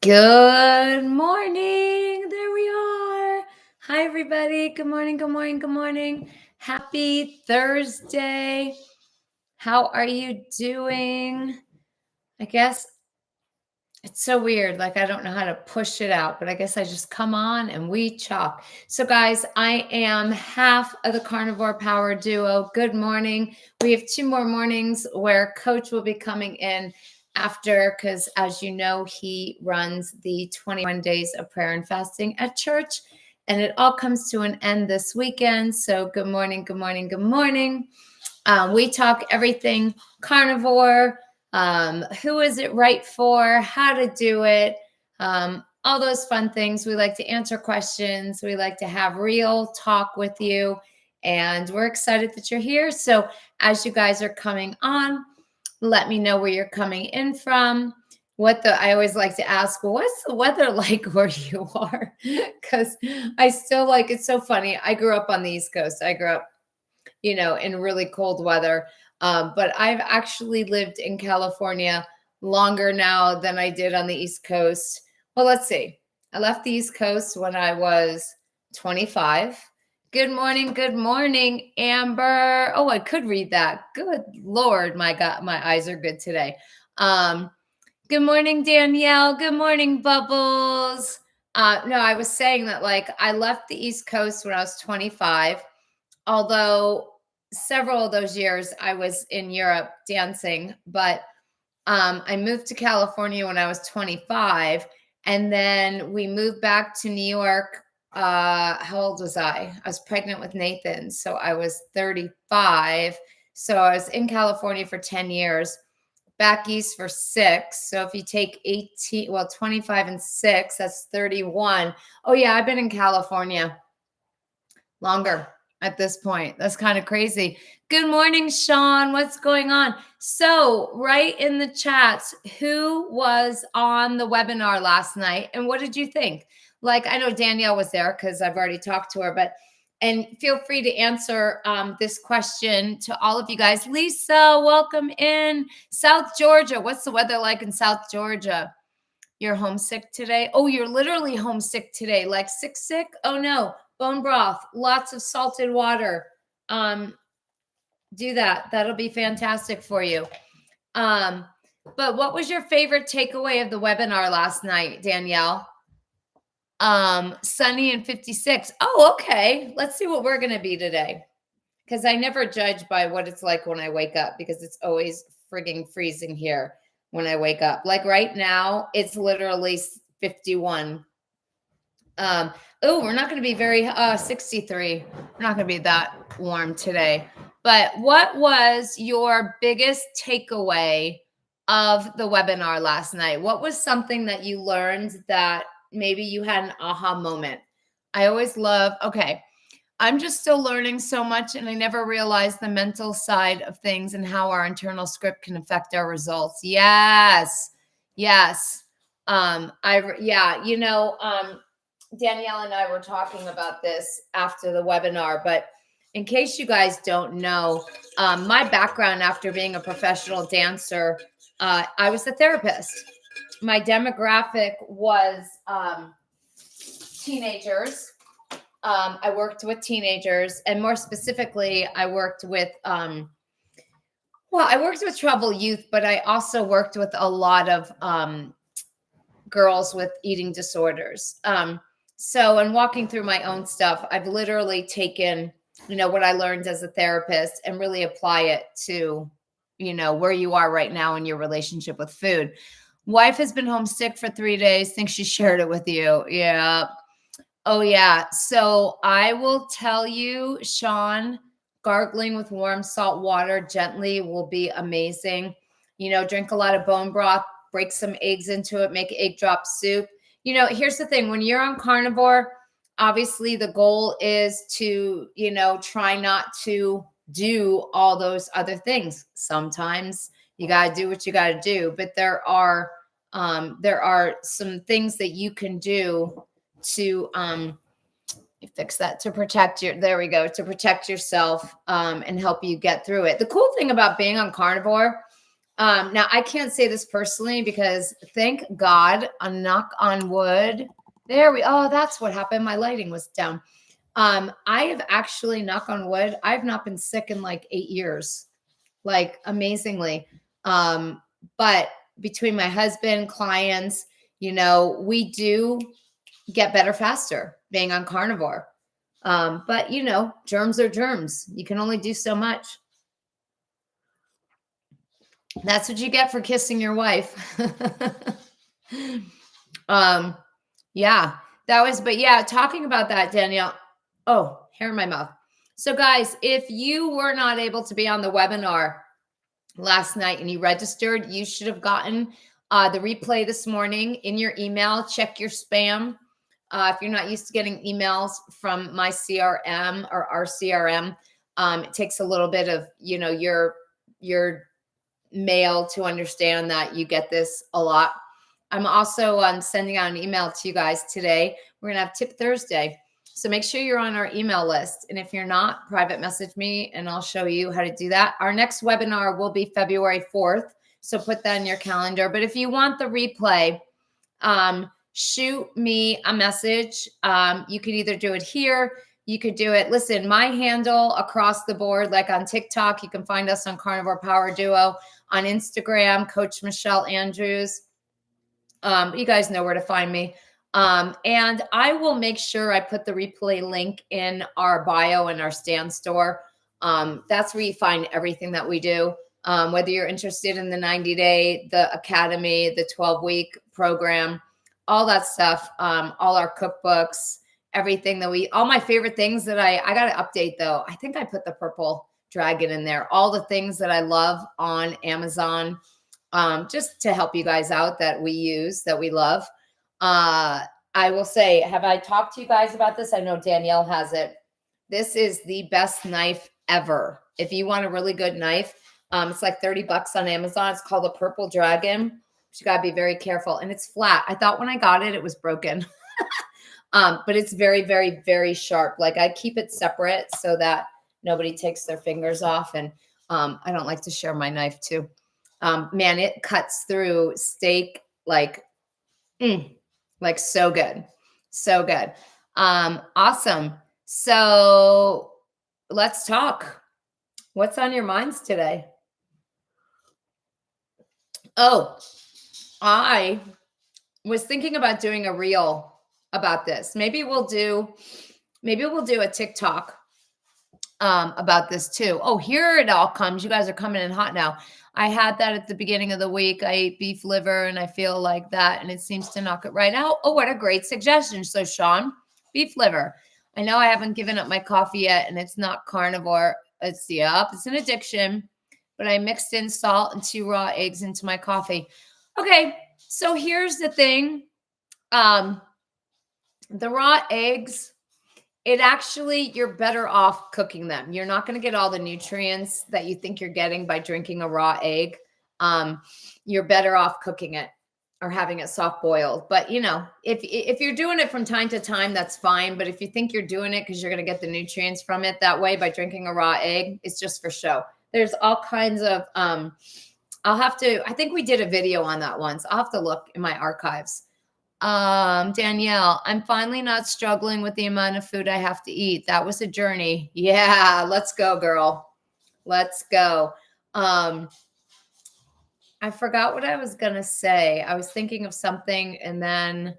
Good morning. There we are. Hi, everybody. Good morning. Good morning. Good morning. Happy Thursday. How are you doing? I guess it's so weird. Like, I don't know how to push it out, but I guess I just come on and we chalk. So, guys, I am half of the Carnivore Power Duo. Good morning. We have 2 more mornings where Coach will be coming in after, because as you know, he runs the 21 days of prayer and fasting at church. And it all comes to an end this weekend. So, good morning, good morning, good morning. We talk everything carnivore, who is it right for, how to do it, all those fun things. We like to answer questions. We like to have real talk with you. And we're excited that you're here. So as you guys are coming on, let me know where you're coming in from. I always like to ask, well, what's the weather like where you are? Because I still like, it's so funny. I grew up on the East Coast. I grew up in really cold weather. But I've actually lived in California longer now than I did on the East Coast. Well, let's see. I left the East Coast when I was 25. Good morning, Amber. Oh, I could read that. Good Lord, my God, my eyes are good today. Good morning, Danielle. Good morning, Bubbles. No, I was saying that I left the East Coast when I was 25. Although several of those years I was in Europe dancing, but I moved to California when I was 25, and then we moved back to New York. How old was I? I was pregnant with Nathan, so I was 35. So I was in California for 10 years, back east for 6. So if you take 25 and 6, that's 31. Oh yeah, I've been in California longer at this point. That's kind of crazy. Good morning, Sean. What's going on? So, right in the chats, who was on the webinar last night and what did you think? I know Danielle was there because I've already talked to her, and feel free to answer this question to all of you guys. Lisa, welcome in. South Georgia. What's the weather like in South Georgia? You're homesick today? Oh, you're literally homesick today. Like sick? Oh no. Bone broth, lots of salted water. Do that. That'll be fantastic for you. But what was your favorite takeaway of the webinar last night, Danielle? Sunny and 56. Oh, okay. Let's see what we're going to be today. Because I never judge by what it's like when I wake up, because it's always frigging freezing here when I wake up. Like right now, it's literally 51. We're not going to be very 63. We're not going to be that warm today. But what was your biggest takeaway of the webinar last night? What was something that you learned that maybe you had an aha moment? I always love, okay, I'm just still learning so much, and I never realized the mental side of things and how our internal script can affect our results. Yes. Danielle and I were talking about this after the webinar, but in case you guys don't know, my background after being a professional dancer, I was a therapist. My demographic was teenagers. I worked with teenagers, and more specifically, I worked with troubled youth, but I also worked with a lot of girls with eating disorders. So in walking through my own stuff, I've literally taken, what I learned as a therapist and really apply it to, where you are right now in your relationship with food. Wife has been homesick for 3 days. Think she shared it with you. Yeah. Oh yeah. So I will tell you, Sean, gargling with warm salt water gently will be amazing. Drink a lot of bone broth, break some eggs into it, make egg drop soup. Here's the thing. When you're on carnivore, obviously the goal is to, try not to do all those other things. Sometimes you got to do what you got to do, but there are some things that you can do to fix that, to protect to protect yourself and help you get through it. The cool thing about being on carnivore, Now I can't say this personally because thank God, a knock on wood. Oh, that's what happened. My lighting was down. I have actually, knock on wood, I've not been sick in like 8 years, like amazingly. But between my husband, clients, we do get better faster being on carnivore. But germs are germs. You can only do so much. That's what you get for kissing your wife. Yeah, talking about that, Danielle. Oh, hair in my mouth. So guys, if you were not able to be on the webinar last night and you registered, you should have gotten the replay this morning in your email. Check your spam. If you're not used to getting emails from my CRM or our CRM, it takes a little bit of, your mail to understand that you get this a lot. I'm also sending out an email to you guys today. We're going to have Tip Thursday. So make sure you're on our email list. And if you're not, private message me and I'll show you how to do that. Our next webinar will be February 4th. So put that in your calendar. But if you want the replay, shoot me a message. You could either do it here. You could do it. Listen, my handle across the board, like on TikTok, you can find us on Carnivore Power Duo. On Instagram, Coach Michelle Andrews. You guys know where to find me. And I will make sure I put the replay link in our bio in our Stand store. That's where you find everything that we do. Whether you're interested in the 90-day, the academy, the 12-week program, all that stuff, all our cookbooks, everything all my favorite things that I got to update though. I think I put the purple dragon in there. All the things that I love on Amazon, just to help you guys out that we use, that we love. I will say, have I talked to you guys about this? I know Danielle has it. This is the best knife ever. If you want a really good knife, it's like $30 on Amazon. It's called a Purple Dragon. You got to be very careful. And it's flat. I thought when I got it, it was broken. But it's very, very, very sharp. Like I keep it separate so that nobody takes their fingers off. And I don't like to share my knife too. Man, it cuts through steak like so good. So good. Awesome. So let's talk. What's on your minds today? Oh, I was thinking about doing a reel about this. Maybe we'll do a TikTok about this too. Oh, here it all comes. You guys are coming in hot now. I had that at the beginning of the week. I ate beef liver and I feel like that, and it seems to knock it right out. Oh, what a great suggestion. So Sean, beef liver. I know I haven't given up my coffee yet, and it's not carnivore. It's an addiction, but I mixed in salt and 2 raw eggs into my coffee. Okay, so here's the thing. The raw eggs, you're better off cooking them. You're not going to get all the nutrients that you think you're getting by drinking a raw egg. You're better off cooking it or having it soft boiled. But if you're doing it from time to time, that's fine. But if you think you're doing it because you're going to get the nutrients from it that way by drinking a raw egg, it's just for show. There's all kinds of, I think we did a video on that once. I'll have to look in my archives. Danielle, I'm finally not struggling with the amount of food I have to eat. That was a journey. Yeah, let's go, girl. Let's go. I forgot what I was going to say. I was thinking of something and then,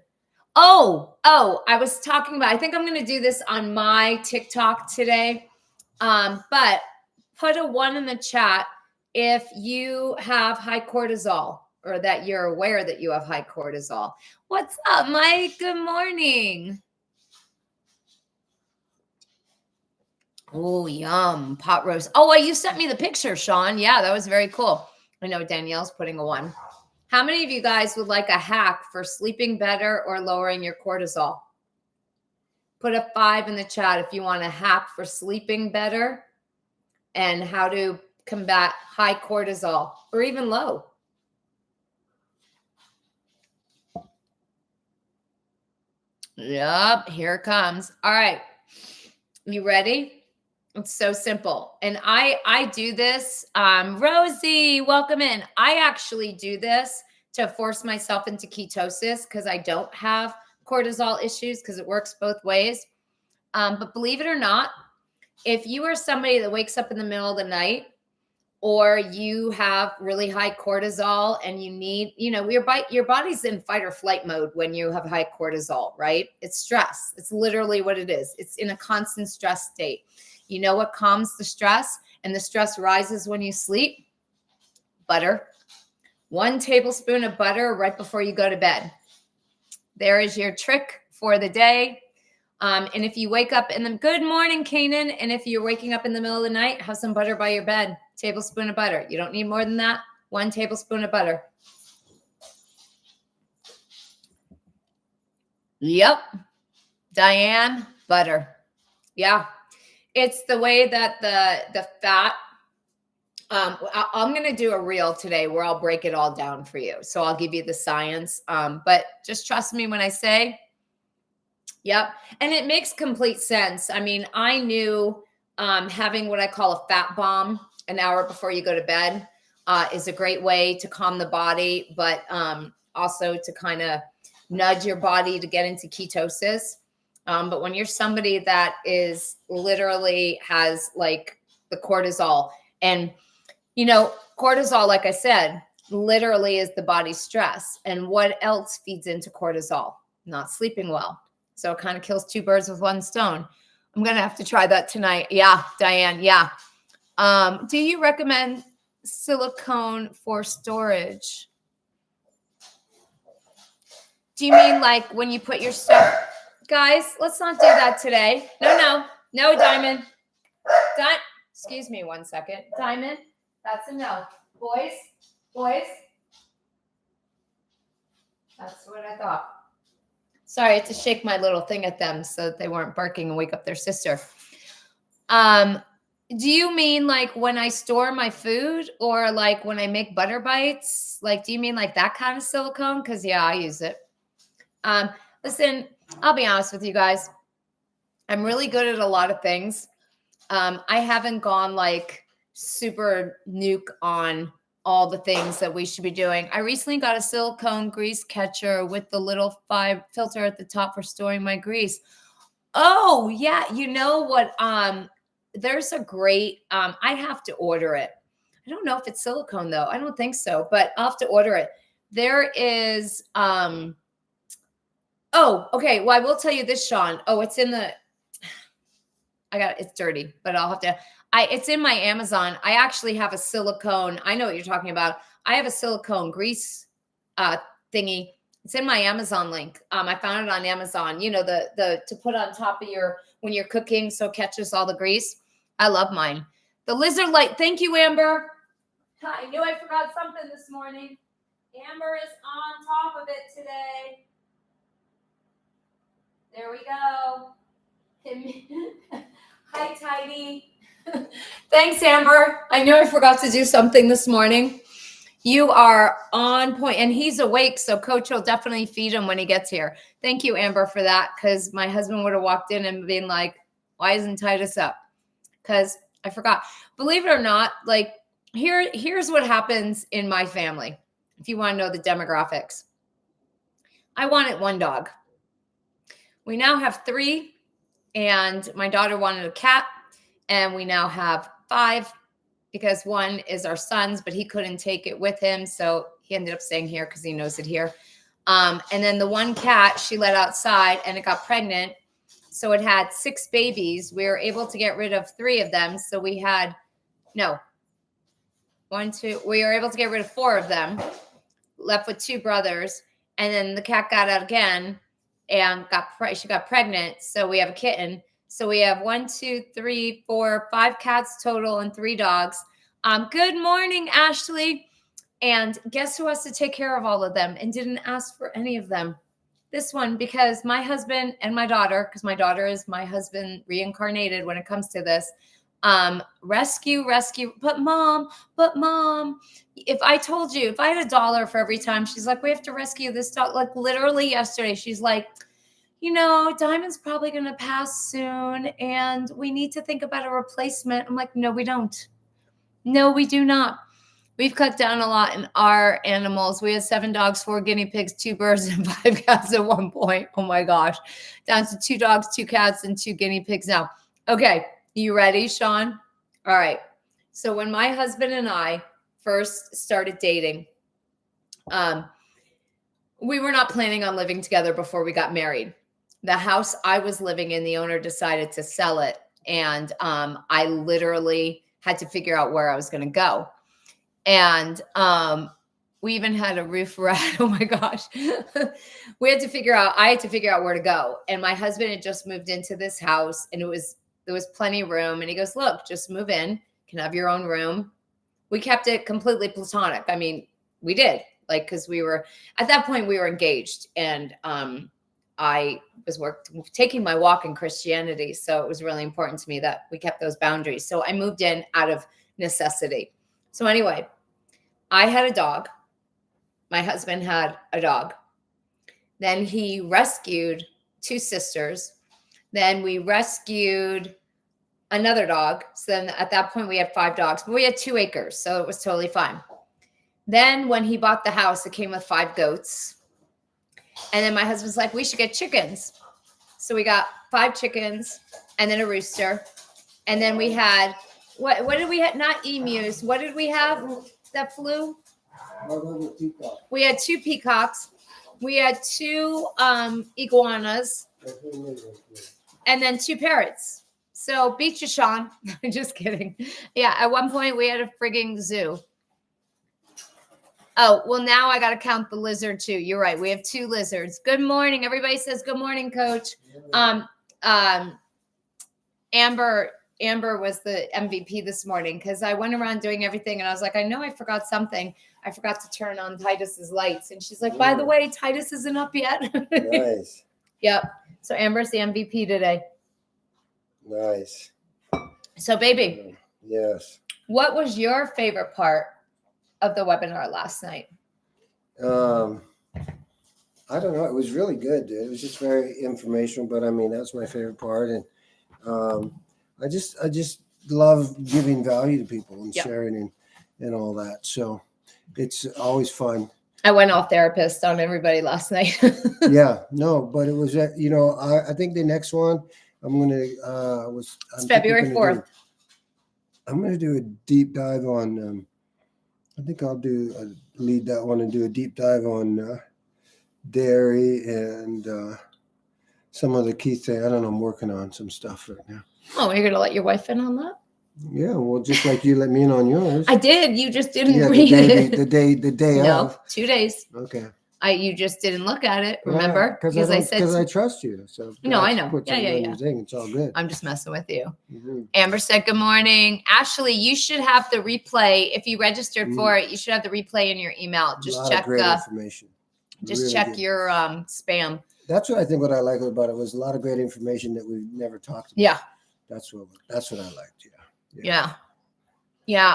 I was talking about, I think I'm going to do this on my TikTok today. But put a 1 in the chat if you have high cortisol, or that you're aware that you have high cortisol. What's up, Mike? Good morning. Oh, yum. Pot roast. Oh, you sent me the picture, Sean. Yeah, that was very cool. I know Danielle's putting a 1. How many of you guys would like a hack for sleeping better or lowering your cortisol? Put a 5 in the chat if you want a hack for sleeping better and how to combat high cortisol or even low. Yep, here it comes. All right. You ready? It's so simple. And I do this. Rosie, welcome in. I actually do this to force myself into ketosis because I don't have cortisol issues because it works both ways. But believe it or not, if you are somebody that wakes up in the middle of the night or you have really high cortisol and you need, your body's in fight or flight mode when you have high cortisol, right? It's stress. It's literally what it is. It's in a constant stress state. You know what calms the stress and the stress rises when you sleep? Butter. 1 tablespoon of butter right before you go to bed. There is your trick for the day. And if you wake up good morning, Kanan. And if you're waking up in the middle of the night, have some butter by your bed. Tablespoon of butter. You don't need more than that. 1 tablespoon of butter. Yep. Diane, butter. Yeah. It's the way that the fat, I'm going to do a reel today where I'll break it all down for you. So I'll give you the science. But just trust me when I say, yep. And it makes complete sense. I mean, I knew having what I call a fat bomb an hour before you go to bed is a great way to calm the body, but also to kind of nudge your body to get into ketosis. But when you're somebody that is literally has like the cortisol and, cortisol, like I said, literally is the body's stress. And what else feeds into cortisol? Not sleeping well. So it kind of kills 2 birds with 1 stone. I'm going to have to try that tonight. Yeah, Diane. Yeah. Do you recommend silicone for storage? Do you mean like when you put your stuff? Guys, let's not do that today. No, Diamond. Excuse me 1 second. Diamond, that's a no. Boys. That's what I thought. Sorry, I had to shake my little thing at them so that they weren't barking and wake up their sister. Do you mean like when I store my food or like when I make butter bites? Like, do you mean like that kind of silicone? Because yeah, I use it. Listen, I'll be honest with you guys. I'm really good at a lot of things. I haven't gone like super nuke on all the things that we should be doing. I recently got a silicone grease catcher with the little filter at the top for storing my grease. Oh yeah. You know what? There's a great, I have to order it. I don't know if it's silicone though. I don't think so, but I'll have to order it. There is, oh, okay. Well, I will tell you this, Sean. Oh, it's in it's dirty, but I'll have to, it's in my Amazon. I actually have a silicone. I know what you're talking about. I have a silicone grease thingy. It's in my Amazon link. I found it on Amazon, the to put on top of when you're cooking so it catches all the grease. I love mine. The lizard light. Thank you, Amber. I knew I forgot something this morning. Amber is on top of it today. There we go. Hi, Tidy. Thanks, Amber. I knew I forgot to do something this morning. You are on point, and he's awake, so Coach will definitely feed him when he gets here. Thank you, Amber, for that, because my husband would have walked in and been like, why isn't Titus up? Because I forgot. Believe it or not, like here's what happens in my family, if you want to know the demographics. I wanted 1 dog. We now have 3, and my daughter wanted a cat, and we now have 5 because 1 is our son's, but he couldn't take it with him, so he ended up staying here because he knows it here. And then the 1 cat she let outside, and it got pregnant, so it had 6 babies. We were able to get rid of 3 of them, so we had we were able to get rid of 4 of them, left with 2 brothers, and then the cat got out again and she got pregnant, so we have a kitten. So we have 5 cats total and 3 dogs. Good morning, Ashley. And guess who has to take care of all of them and didn't ask for any of them? This one, because my husband and my daughter, because my daughter is my husband reincarnated when it comes to this, rescue. But mom, if I told you, if I had $1 for every time she's like, we have to rescue this dog, like literally yesterday, she's like, Diamond's probably going to pass soon and we need to think about a replacement. I'm like, no, we don't. No, we do not. We've cut down a lot in our animals. We had 7 dogs, 4 guinea pigs, 2 birds, and 5 cats at one point. Oh my gosh. Down to 2 dogs, 2 cats, and 2 guinea pigs now. Okay. You ready, Sean? All right. So when my husband and I first started dating, we were not planning on living together before we got married. The house I was living in, the owner decided to sell it. And I literally had to figure out where I was going to go. And we even had a roof rat. Oh my gosh. I had to figure out where to go. And my husband had just moved into this house and there was plenty of room. And he goes, look, just move in. You can have your own room. We kept it completely platonic. I mean, we did, because at that point we were engaged, and I was taking my walk in Christianity. So it was really important to me that we kept those boundaries. So I moved in out of necessity. So anyway, I had a dog. My husband had a dog. Then he rescued 2 sisters. Then we rescued another dog. So then at that point we had 5 dogs, but we had 2 acres. So it was totally fine. Then when he bought the house, it came with 5 goats. And then my husband's like, we should get chickens. So we got 5 chickens and then a rooster. And then we had, what did we have? Not emus. What did we have that flew? We had 2 peacocks. We had 2 iguanas. And then 2 parrots. So beat you, Sean. Just kidding. Yeah, at one point we had a frigging zoo. Oh, well, now I got to count the lizard too. You're right. We have 2 lizards. Good morning. Everybody says good morning, Coach. Amber was the MVP this morning because I went around doing everything and I was like, I know I forgot something. I forgot to turn on Titus's lights. And she's like, by the way, Titus isn't up yet. Nice. Yep. So Amber's the MVP today. Nice. So baby. Yes. What was your favorite part of the webinar last night? I don't know. It was really good, dude. It was just very informational, but I mean, that's my favorite part. And I just love giving value to people and sharing and all that. So it's always fun. I went all therapist on everybody last night. Yeah, no, but it was, I think the next one I'm going to, it's February 4th. I'm going to do a deep dive on, I think I'll lead that one and do a deep dive on dairy and some of the key things. I don't know. I'm working on some stuff right now. Oh, you're going to let your wife in on that? Yeah, well, just like you let me in on yours. I did. You just didn't read it. The day of. 2 days. Okay. You just didn't look at it, remember? Because I trust you. So no, I know. Yeah. It's all good. I'm just messing with you. Mm-hmm. Amber said, good morning. Ashley, you should have the replay. If you registered for it, you should have the replay in your email. Just check great information. Just really check your spam. That's what I think what I like about it was a lot of great information that we've never talked about. Yeah. That's what I liked. Yeah.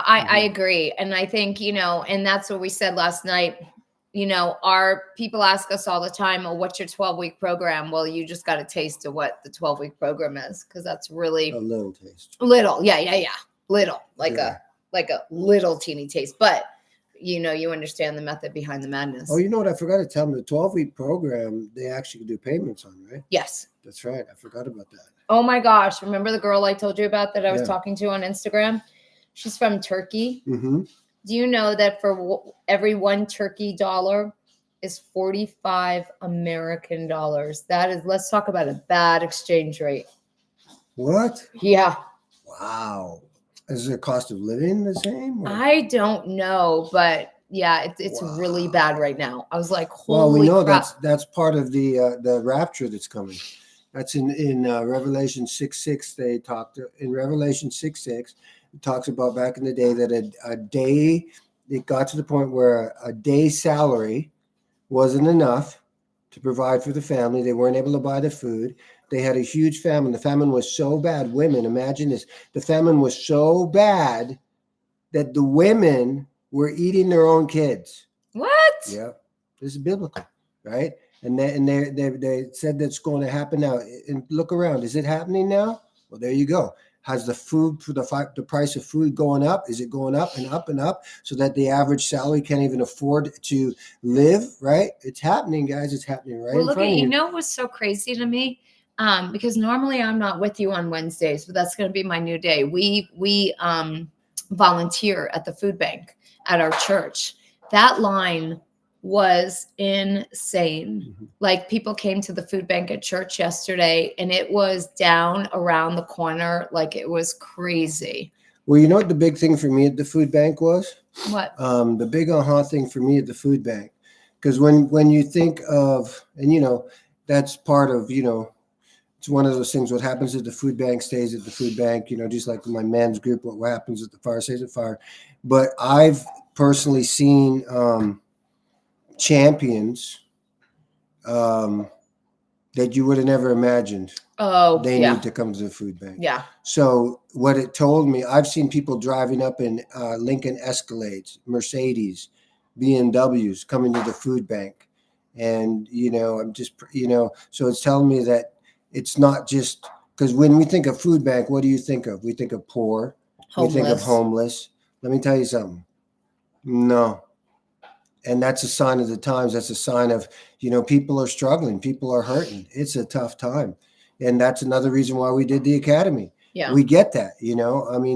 I agree. And I think, and that's what we said last night. Our people ask us all the time, well, what's your 12-week program? Well, you just got a taste of what the 12-week program is, because that's really a little taste. Little. Yeah. Little, like a little teeny taste. But you understand the method behind the madness. Oh, you know what? I forgot to tell them the 12-week program, they actually do payments on, right? Yes. That's right. I forgot about that. Oh my gosh. Remember the girl I told you about that I was talking to on Instagram? She's from Turkey. Mm-hmm. Do you know that for every $1 Turkey dollar is 45 American dollars? That is, let's talk about a bad exchange rate. What? Yeah. Wow. Is the cost of living the same? Or? I don't know, but yeah, it's really bad right now. I was like, holy well, we know crap. that's part of the rapture that's coming. That's in Revelation 6:6. They talked in Revelation 6:6. It talks about back in the day that a day, it got to the point where a day's salary wasn't enough to provide for the family. They weren't able to buy the food. They had a huge famine. The famine was so bad. Women, imagine this. The famine was so bad that the women were eating their own kids. What? Yeah. This is biblical, right? And they said that's going to happen now. And look around. Is it happening now? Well, there you go. Has the food for the price of food going up? Is it going up and up and up so that the average salary can't even afford to live? Right? It's happening, guys. It's happening right Well, in look front at of you you. know what's so crazy to me? Because normally I'm not with you on Wednesdays, but that's going to be my new day. We volunteer at the food bank at our church. That line was insane. Mhm. Like people came to the food bank at church yesterday, and it was down around the corner. Like it was crazy. Well, you know what the big thing for me at the food bank was? What? The big aha thing for me at the food bank, because when you think of, and that's part of, it's one of those things. What happens at the food bank stays at the food bank. Just like my men's group, what happens at the fire stays at fire. But I've personally seen champions that you would have never imagined. Oh, They yeah. need to come to the food bank. Yeah. So what it told me, I've seen people driving up in Lincoln Escalades, Mercedes, BMWs coming to the food bank. And, I'm just, so it's telling me that it's not just, because when we think of food bank, what do you think of? We think of poor. We think of homeless. Let me tell you something. No. And that's a sign of the times. That's a sign of, people are struggling. People are hurting. It's a tough time. And that's another reason why we did the academy. Yeah. We get that,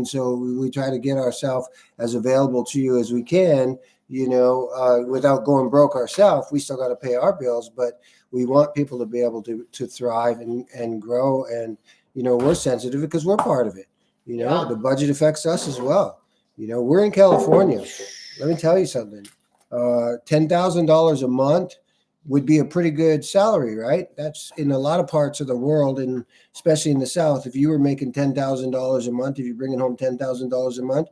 so we try to get ourselves as available to you as we can, without going broke ourselves. We still got to pay our bills, but we want people to be able to thrive and grow. And, we're sensitive because we're part of it. Yeah. The budget affects us as well. We're in California. Let me tell you something. $10,000 a month would be a pretty good salary, right? That's in a lot of parts of the world, and especially in the South. If you were making $10,000 a month, if you're bringing home $10,000 a month,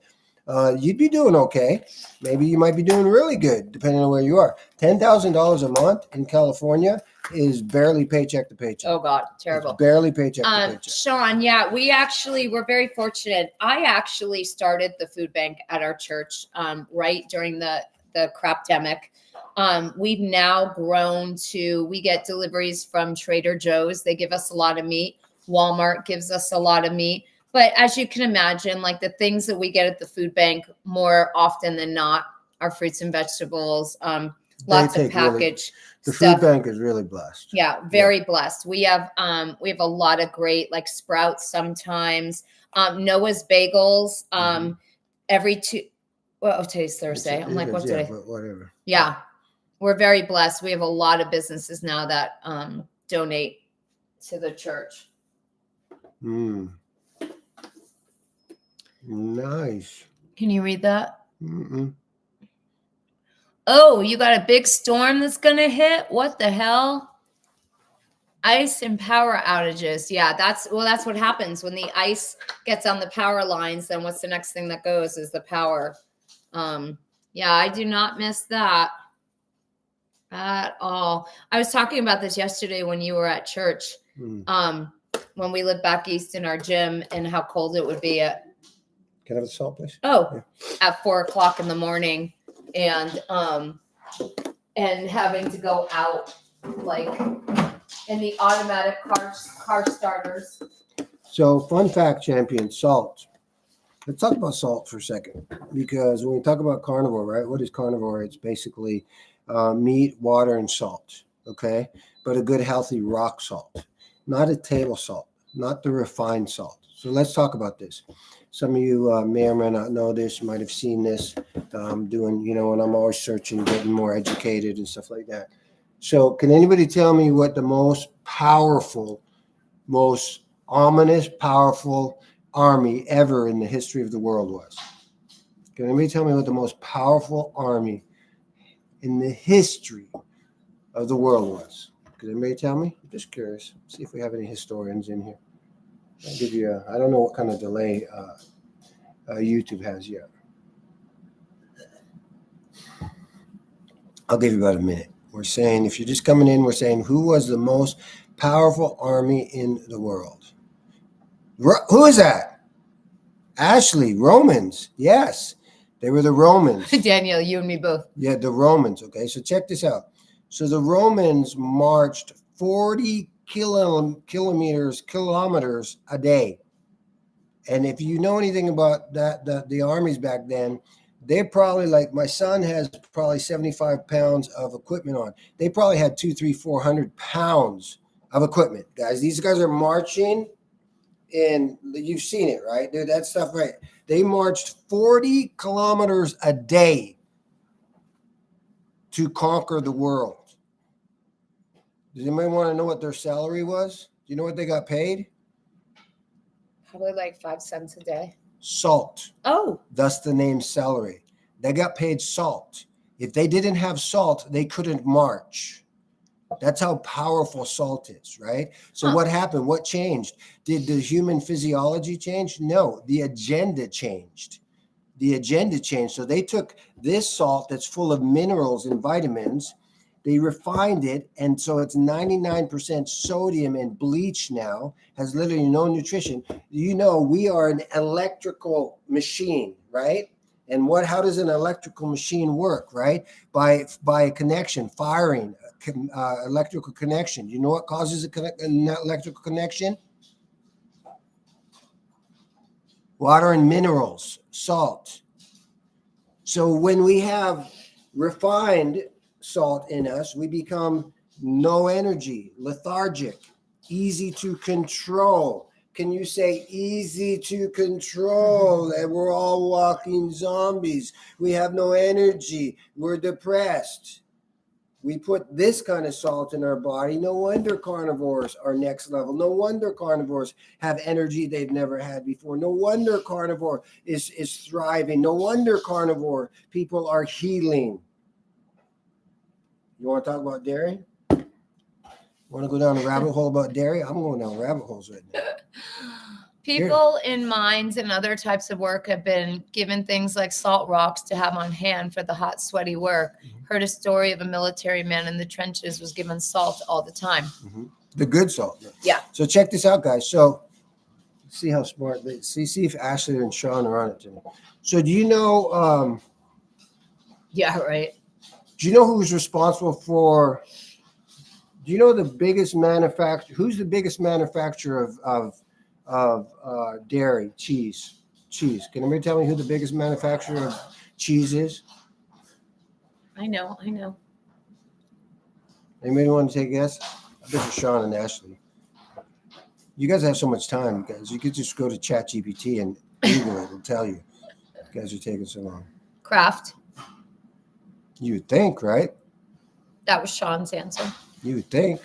you'd be doing okay. Maybe you might be doing really good, depending on where you are. $10,000 a month in California is barely paycheck to paycheck. Oh God, terrible. It's barely paycheck to paycheck. Sean, yeah, we're very fortunate. I actually started the food bank at our church right during the crapdemic. We've now grown to, we get deliveries from Trader Joe's. They give us a lot of meat. Walmart gives us a lot of meat. But as you can imagine, like the things that we get at the food bank more often than not are fruits and vegetables, lots of packaged the stuff. food bank is really blessed. Yeah, very blessed. We have a lot of great like Sprouts sometimes. Noah's Bagels every two. Well, today's Thursday. I'm like, what today? But whatever. Yeah, we're very blessed. We have a lot of businesses now that donate to the church. Nice. Can you read that? Mm-mm. Oh, you got a big storm that's going to hit? What the hell? Ice and power outages. Yeah, that's what happens when the ice gets on the power lines. Then what's the next thing that goes is the power. Yeah, I do not miss that at all. I was talking about this yesterday when you were at church. When we lived back east in our gym and how cold it would be at. Can I have a salt, please? Oh, yeah. At 4:00 in the morning, and having to go out like in the automatic car starters. So, fun fact, champion, salt. Let's talk about salt for a second, because when we talk about carnivore, right? What is carnivore? It's basically meat, water, and salt. Okay, but a good healthy rock salt, not a table salt, not the refined salt. So let's talk about this. Some of you may or may not know this. You might have seen this doing, when I'm always searching, getting more educated and stuff like that. So can anybody tell me what the most powerful, most ominous, powerful army ever in the history of the world was? Can anybody tell me what the most powerful army in the history of the world was? Can anybody tell me? I'm just curious. See if we have any historians in here. I'll give you I don't know what kind of delay YouTube has yet. I'll give you about a minute. We're saying, if you're just coming in, we're saying, who was the most powerful army in the world? Who is that? Ashley, Romans. Yes, they were the Romans. Daniel, you and me both. Yeah, the Romans. Okay, so check this out. So the Romans marched 40 kilometers a day. And if you know anything about that, the armies back then, they're probably like, my son has probably 75 pounds of equipment on. They probably had 200, 300, 400 pounds of equipment, guys. These guys are marching, and you've seen it, right? Dude, that stuff, right? They marched 40 kilometers a day to conquer the world. Does anybody want to know what their salary was? Do you know what they got paid? Probably like 5 cents a day. Salt. Oh. Thus the name salary. They got paid salt. If they didn't have salt, they couldn't march. That's how powerful salt is, right? So what happened? What changed? Did the human physiology change? No, the agenda changed. The agenda changed. So they took this salt that's full of minerals and vitamins, they refined it, and so it's 99% sodium and bleach now, has literally no nutrition. You know, we are an electrical machine, right? And how does an electrical machine work, right? By a connection, firing, electrical connection. You know what causes an electrical connection? Water and minerals, salt. So when we have refined salt in us, we become no energy, lethargic, easy to control. Can you say easy to control? And we're all walking zombies. We have no energy. We're depressed. We put this kind of salt in our body. No wonder carnivores are next level. No wonder carnivores have energy they've never had before. No wonder carnivore is thriving. No wonder carnivore people are healing. You want to talk about dairy? Want to go down a rabbit hole about dairy? I'm going down rabbit holes right now. People in mines and other types of work have been given things like salt rocks to have on hand for the hot, sweaty work. Mm-hmm. Heard a story of a military man in the trenches was given salt all the time. Mm-hmm. The good salt. Yeah. So check this out, guys. So see how smart they see if Ashley and Sean are on it today. So do you know? Yeah, right. Do you know who's responsible for? Do you know the biggest manufacturer? Who's the biggest manufacturer of dairy, cheese? Can anybody tell me who the biggest manufacturer of cheese is? I know. Anybody want to take a guess? I bet you Sean and Ashley. You guys have so much time, guys. You could just go to ChatGPT and Google it and tell you. You guys are taking so long. Kraft. You would think, right? That was Sean's answer. You would think.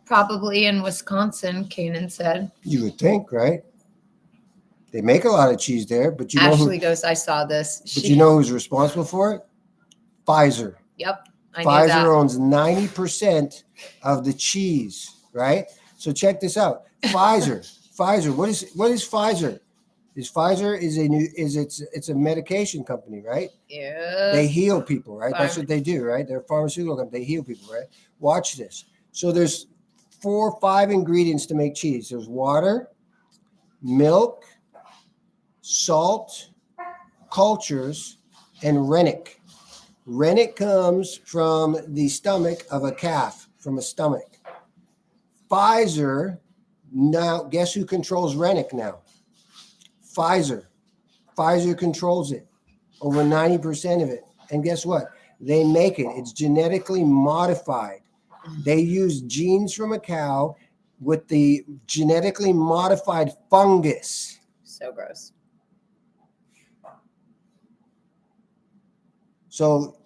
Probably in Wisconsin, Kanan said. You would think, right? They make a lot of cheese there, but you know Ashley goes, I saw this. But you know who's responsible for it? Pfizer. Yep. Pfizer owns 90% of the cheese, right? So check this out. Pfizer. What is Pfizer? It's a medication company, right? Yeah. They heal people, right? That's what they do, right? They're a pharmaceutical company. They heal people, right? Watch this. So there's 4 or 5 ingredients to make cheese. There's water, milk, salt, cultures, and rennet. Rennet comes from the stomach of a calf, from a stomach. Pfizer, now guess who controls rennet now? Pfizer. Pfizer controls it, over 90% of it. And guess what? They make it. It's genetically modified. They use genes from a cow with the genetically modified fungus. So gross. So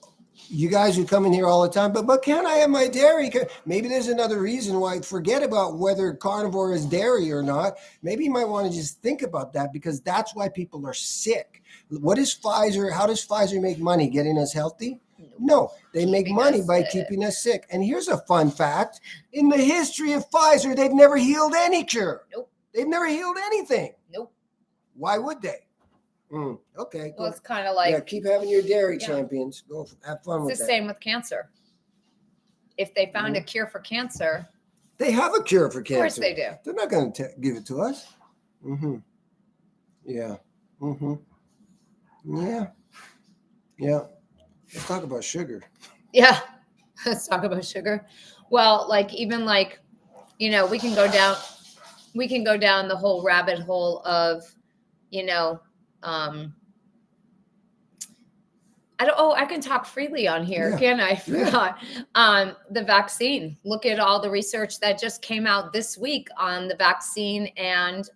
you guys who come in here all the time, but can I have my dairy? Maybe there's another reason why. Forget about whether carnivore is dairy or not. Maybe you might want to just think about that, because that's why people are sick. What is Pfizer? How does Pfizer make money? Getting us healthy? No, they make money by keeping us sick. And here's a fun fact. In the history of Pfizer, they've never healed any cure. Nope. They've never healed anything. Nope. Why would they? Okay. Well, it's kind of like, keep having your dairy champions. Go have fun with that. It's the same with cancer. If they found a cure for cancer, they have a cure for cancer. Of course they do. They're not going to give it to us. Yeah. Yeah. Let's talk about sugar. Yeah. Let's talk about sugar. Well, like even like, we can go down the whole rabbit hole of, you know, I can talk freely on here, Yeah. can I? Forgot. The vaccine. Look at all the research that just came out this week on the vaccine and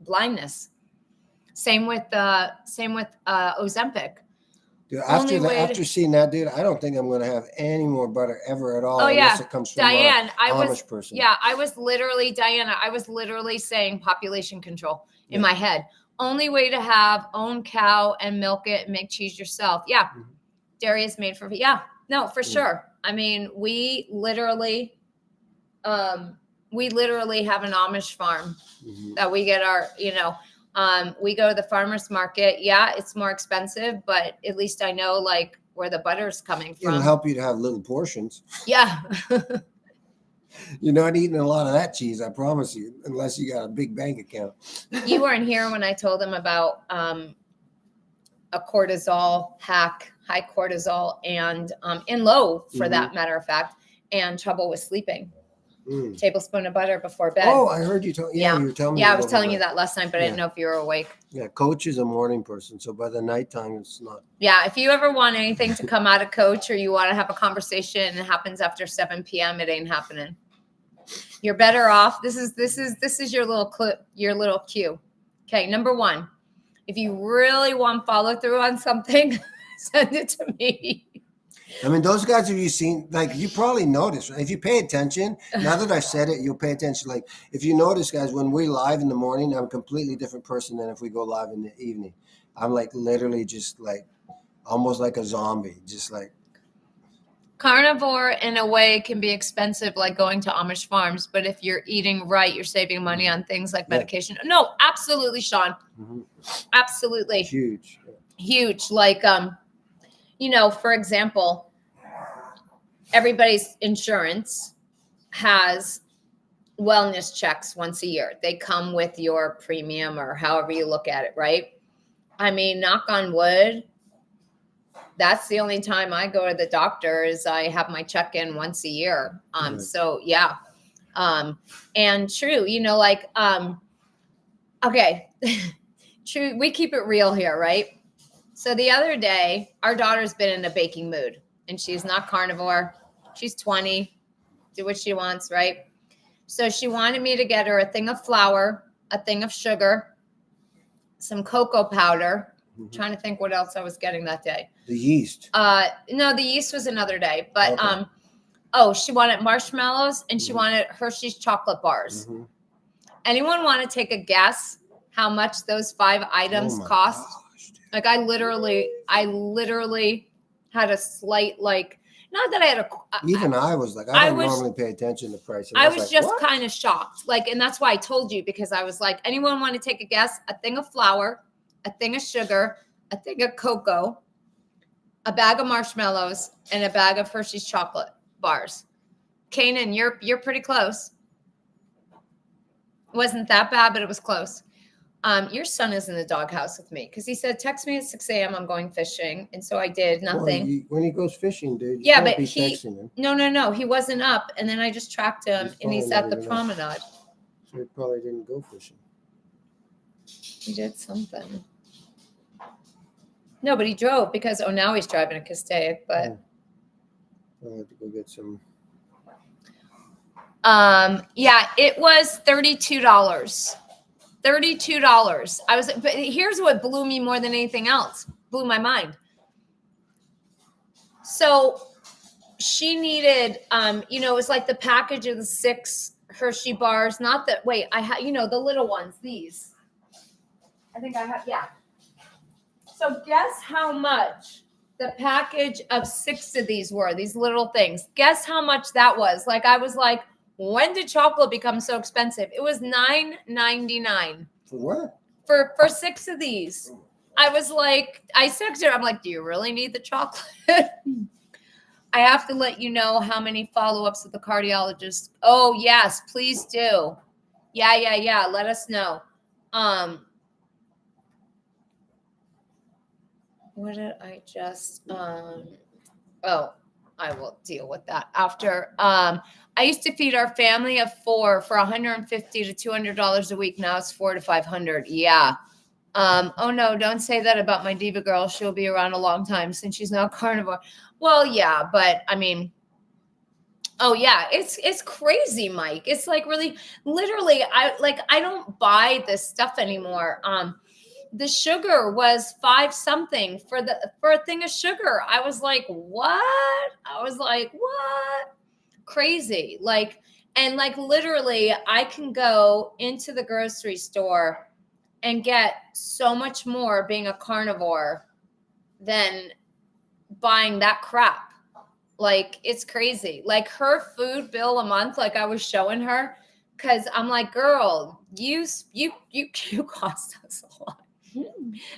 blindness. Same with Ozempic. Dude, Only way after seeing that, dude, I don't think I'm going to have any more butter ever at all Oh unless yeah, it comes from Diane. a Amish person. Yeah, I was literally Diana. I was literally saying population control in my head. Only way to have own cow and milk it and make cheese yourself. Yeah, dairy is made for. Yeah, no, for sure. I mean, we literally have an Amish farm that we get our. We go to the farmer's market. Yeah, it's more expensive, but at least I know like where the butter's coming from. It'll help you to have little portions. Yeah. You're not eating a lot of that cheese, I promise you, unless you got a big bank account. You weren't here when I told them about a cortisol hack, high cortisol, and in low, for that matter of fact, and trouble with sleeping. Tablespoon of butter before bed. Oh, I heard you tell. Yeah, you were telling me. Yeah, I was telling you that last night, but I didn't know if you were awake. Yeah, Coach is a morning person, so by the nighttime, it's not. Yeah, if you ever want anything to come out of Coach, or you want to have a conversation and it happens after 7 p.m., it ain't happening. You're better off. This is your little clip, your little cue. Okay, number one, if you really want follow through on something, send it to me. I mean, those guys have you seen, like, you probably notice, right? If you pay attention, now that I said it, you'll pay attention. Like, if you notice, guys, when we live in the morning, I'm a completely different person than if we go live in the evening. I'm like literally just like almost like a zombie, just like. Carnivore, in a way, can be expensive, like going to Amish farms. But if you're eating right, you're saving money on things like medication. No, absolutely, Sean. Absolutely. Huge. Like, for example, everybody's insurance has wellness checks once a year. They come with your premium or however you look at it, right? I mean, knock on wood, that's the only time I go to the doctor is I have my check-in once a year. So yeah. And true, okay. True. We keep it real here, right? So the other day, our daughter's been in a baking mood and she's not carnivore. She's 20, do what she wants, right? So she wanted me to get her a thing of flour, a thing of sugar, some cocoa powder. Trying to think what else I was getting that day. The yeast. No, the yeast was another day. But she wanted marshmallows and she wanted Hershey's chocolate bars. Anyone want to take a guess how much those 5 items cost? Gosh, like I literally had a slight not that I had a. Even I was like, I don't normally pay attention to price. I was just kind of shocked. And that's why I told you, because I was like, anyone want to take a guess? A thing of flour, a thing of sugar, a thing of cocoa, a bag of marshmallows, and a bag of Hershey's chocolate bars. Kanan, you're pretty close. It wasn't that bad, but it was close. Your son is in the doghouse with me because he said, text me at 6 a.m. I'm going fishing. And so I did nothing. Well, when he goes fishing, dude, you can't be texting him. No. He wasn't up. And then I just tracked him and he's at the promenade. So he probably didn't go fishing. He did something. No, but he drove because, now he's driving a Castaic, but. I'll have to go get some. It was $32. $32. But here's what blew me more than anything else. Blew my mind. So she needed, it was like the package of the 6 Hershey bars. Not that, wait, I had, the little ones, these. I think I have, yeah. So guess how much the package of 6 of these were, these little things. Guess how much that was? I was like, when did chocolate become so expensive? It was $9.99. For what? For 6 of these. I was like, I texted her. I'm like, do you really need the chocolate? I have to let you know how many follow-ups with the cardiologist. Oh, yes, please do. Yeah. Let us know. What did I just, I will deal with that after. I used to feed our family of 4 for $150 to $200 a week. Now it's $400 to $500. Yeah. Oh no, don't say that about my diva girl. She'll be around a long time since she's now carnivore. Well, yeah, but I mean, oh yeah, it's crazy, Mike. It's like really, literally, I don't buy this stuff anymore. The sugar was 5 something for a thing of sugar. I was like, what? Crazy. And literally I can go into the grocery store and get so much more being a carnivore than buying that crap. Like, it's crazy. Like, her food bill a month, like I was showing her, because I'm like, girl, you cost us a lot.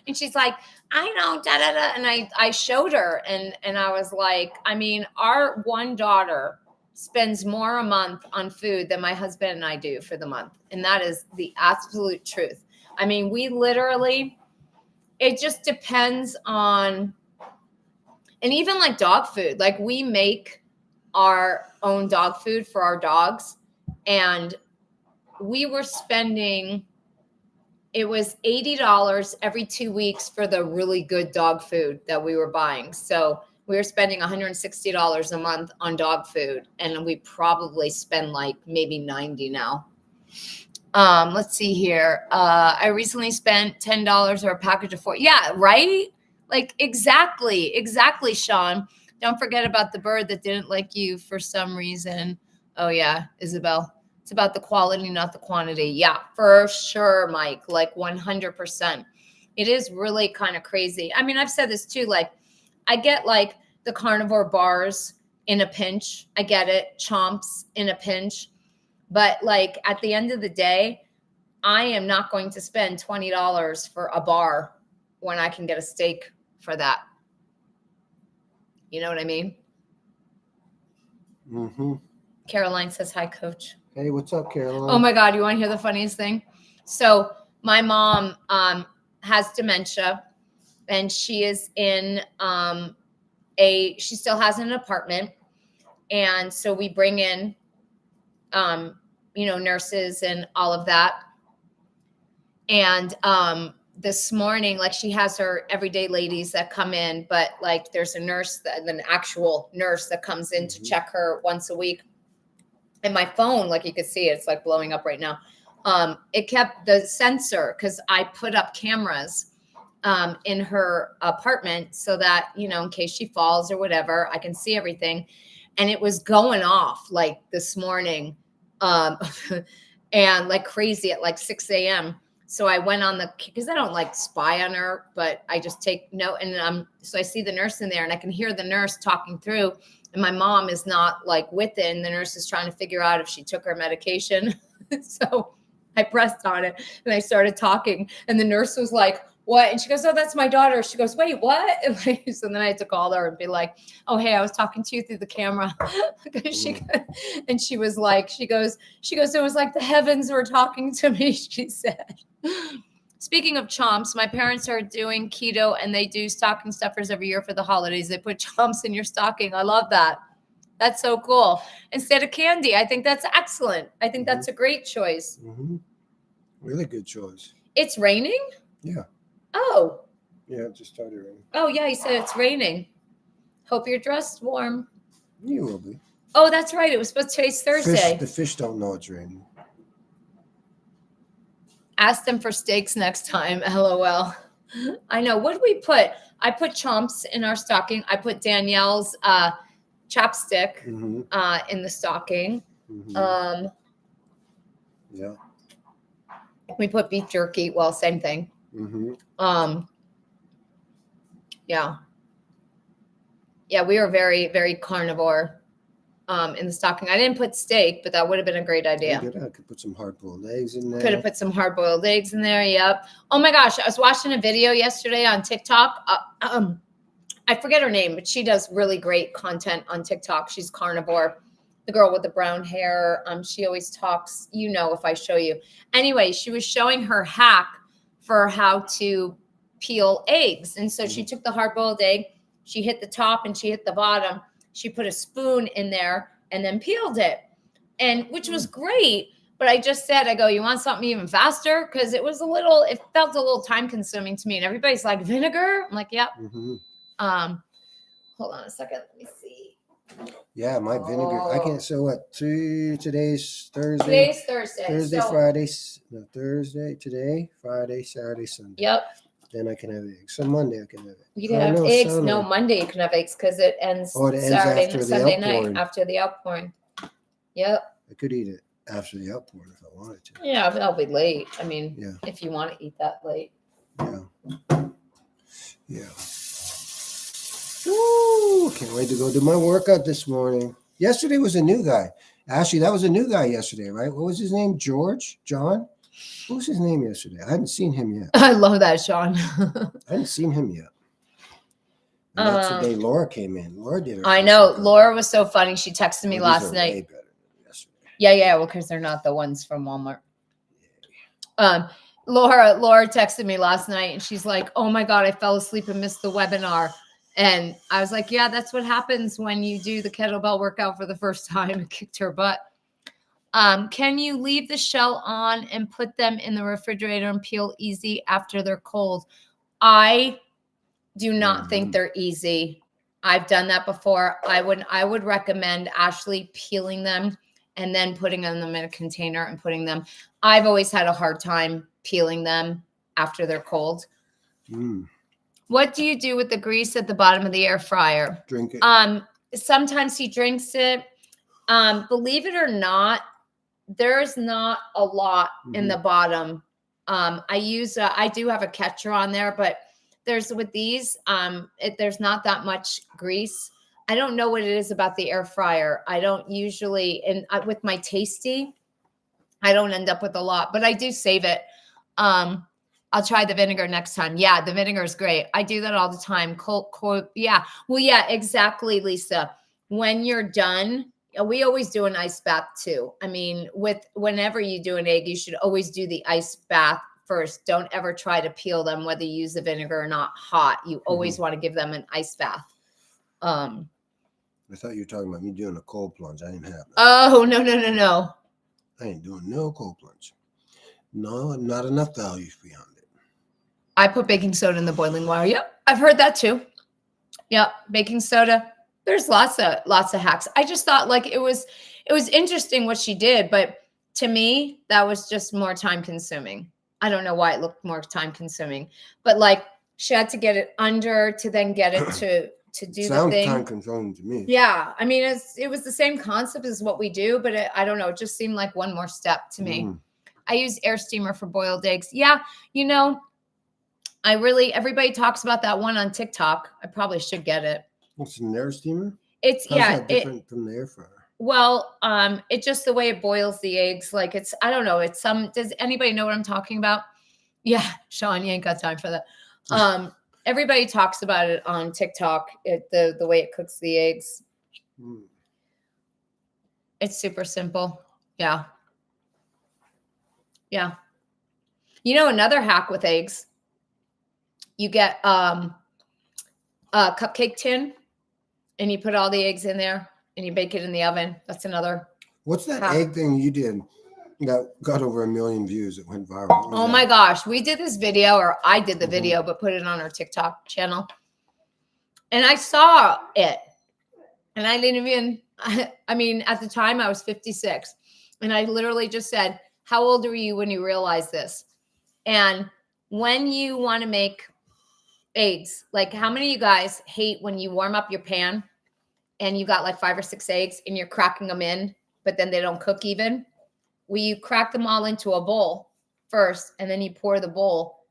And she's like, I know, da da da. And I showed her, and I was like, I mean, our one daughter spends more a month on food than my husband and I do for the month. And that is the absolute truth. I mean, we literally, it just depends on, and even like dog food, like we make our own dog food for our dogs. And we were spending, it was $80 every 2 weeks for the really good dog food that we were buying. So we were spending $160 a month on dog food. And we probably spend like maybe 90 now. Let's see here. I recently spent $10 or a package of 4. Yeah, right? Like, exactly, Sean. Don't forget about the bird that didn't like you for some reason. Oh, yeah, Isabel. It's about the quality, not the quantity. Yeah, for sure, Mike. Like, 100%. It is really kind of crazy. I mean, I've said this too. Like, I get like the carnivore bars in a pinch. I get it. Chomps in a pinch. But like, at the end of the day, I am not going to spend $20 for a bar when I can get a steak for that. You know what I mean? Mm-hmm. Caroline says, hi, coach. Hey, what's up, Caroline? Oh my God. You want to hear the funniest thing? So my mom has dementia, and she is in she still has an apartment. And so we bring in, nurses and all of that. And this morning, like, she has her everyday ladies that come in, but like there's a nurse, an actual nurse that comes in to check her once a week. And my phone, like you could see, it's like blowing up right now. It kept the sensor, because I put up cameras in her apartment so that, in case she falls or whatever, I can see everything. And it was going off like this morning and like crazy at like 6 a.m. So I went on because I don't like spy on her, but I just take note. And so I see the nurse in there, and I can hear the nurse talking through, and my mom is not like with it. And the nurse is trying to figure out if she took her medication. So I pressed on it and I started talking, and the nurse was like, what? And she goes, oh, that's my daughter. She goes, wait, what? And so then I had to call her and be like, oh, hey, I was talking to you through the camera. And she was like, she goes, it was like the heavens were talking to me, she said. Speaking of chomps, my parents are doing keto, and they do stocking stuffers every year for the holidays. They put chomps in your stocking. I love that. That's so cool. Instead of candy. I think that's excellent. I think that's a great choice. Mm-hmm. Really good choice. It's raining? Yeah. Oh. Yeah, it just started raining. Oh, yeah, he said it's raining. Hope you're dressed warm. You will be. Oh, that's right. It was supposed to today's Thursday. The fish don't know it's raining. Ask them for steaks next time. LOL. I know. What did we put? I put chomps in our stocking. I put Danielle's chapstick in the stocking. Mm-hmm. Yeah. We put beef jerky. Well, same thing. Mm-hmm. Yeah. Yeah, we were very, very carnivore in the stocking. I didn't put steak, but that would have been a great idea. I could put some hard-boiled eggs in there. Could have put some hard-boiled eggs in there. Yep. Oh my gosh, I was watching a video yesterday on TikTok. I forget her name, but she does really great content on TikTok. She's carnivore. The girl with the brown hair. She always talks, if I show you. Anyway, she was showing her hack for how to peel eggs. And so she took the hard-boiled egg, she hit the top and she hit the bottom, she put a spoon in there and then peeled it, and which was great. But I just said, I go, you want something even faster? Because it felt a little time consuming to me. And everybody's like, vinegar? I'm like, yep. Mm-hmm. Hold on a second. Let me see. Yeah, my vinegar. I can't. So what? Today's Thursday. Today's Thursday. Thursday, So, Friday. No, Thursday. Today, Friday, Saturday, Sunday. yep. Then I can have eggs. So Monday I can have it. You can have eggs. No, Monday you can have eggs because it ends Saturday and Sunday night after the outpouring. Yep. I could eat it after the outpouring if I wanted to. Yeah, that'll be late. I mean, Yeah. if you want to eat that late. Yeah. Yeah. Woo! Can't wait to go do my workout this morning. Yesterday was a new guy. Ashley, that was a new guy yesterday, right? What was his name? George? John? What was his name yesterday? I hadn't seen him yet. I love that, Sean. I hadn't seen him yet. And that's the day Laura came in. Laura did her. I know. Laura was so funny. She texted me last night. Way better than yesterday. Yeah. Well, because they're not the ones from Walmart. Laura texted me last night and she's like, oh my God, I fell asleep and missed the webinar. And I was like, yeah, that's what happens when you do the kettlebell workout for the first time. It kicked her butt. Can you leave the shell on and put them in the refrigerator and peel easy after they're cold? I do not think they're easy. I've done that before. I would recommend Ashley peeling them and then putting them in a container and putting them. I've always had a hard time peeling them after they're cold. What do you do with the grease at the bottom of the air fryer? Drink it. Sometimes he drinks it. Believe it or not, there's not a lot in the bottom. I do have a catcher on there, but there's not that much grease. I don't know what it is about the air fryer. I don't usually, and with my Tasty, I don't end up with a lot, but I do save it. I'll try the vinegar next time. Yeah, the vinegar is great. I do that all the time. Yeah. Well, yeah, exactly, Lisa. When you're done, we always do an ice bath too. I mean, whenever you do an egg, you should always do the ice bath first. Don't ever try to peel them, whether you use the vinegar or not hot. You always want to give them an ice bath. I thought you were talking about me doing a cold plunge. I didn't have that. Oh, no. I ain't doing no cold plunge. No, not enough value beyond it. I put baking soda in the boiling water. Yep, I've heard that too. Yep, baking soda. There's lots of hacks. I just thought like it was interesting what she did, but to me, that was just more time consuming. I don't know why it looked more time consuming, but like she had to get it under to then get it to do the thing. Sounds time consuming to me. Yeah, I mean it was the same concept as what we do, but I don't know. It just seemed like one more step to me. I use air steamer for boiled eggs. Yeah, everybody talks about that one on TikTok. I probably should get it. It's an air steamer? How's that different from the air fryer? Well, it's just the way it boils the eggs. Like I don't know. Does anybody know what I'm talking about? Yeah, Sean, you ain't got time for that. Everybody talks about it on TikTok, the way it cooks the eggs. It's super simple. Yeah. Yeah. Another hack with eggs, you get a cupcake tin and you put all the eggs in there and you bake it in the oven. That's another. What's that egg thing you did that got over 1 million views? It went viral. Oh my gosh. We did this video, or I did the video, but put it on our TikTok channel. And I saw it and I didn't even, I mean, at the time I was 56 and I literally just said, how old were you when you realized this? And when you want to make eggs, like how many of you guys hate when you warm up your pan and you got like 5 or 6 eggs and you're cracking them in, but then they don't cook even? Well, you crack them all into a bowl first, and then you pour the bowl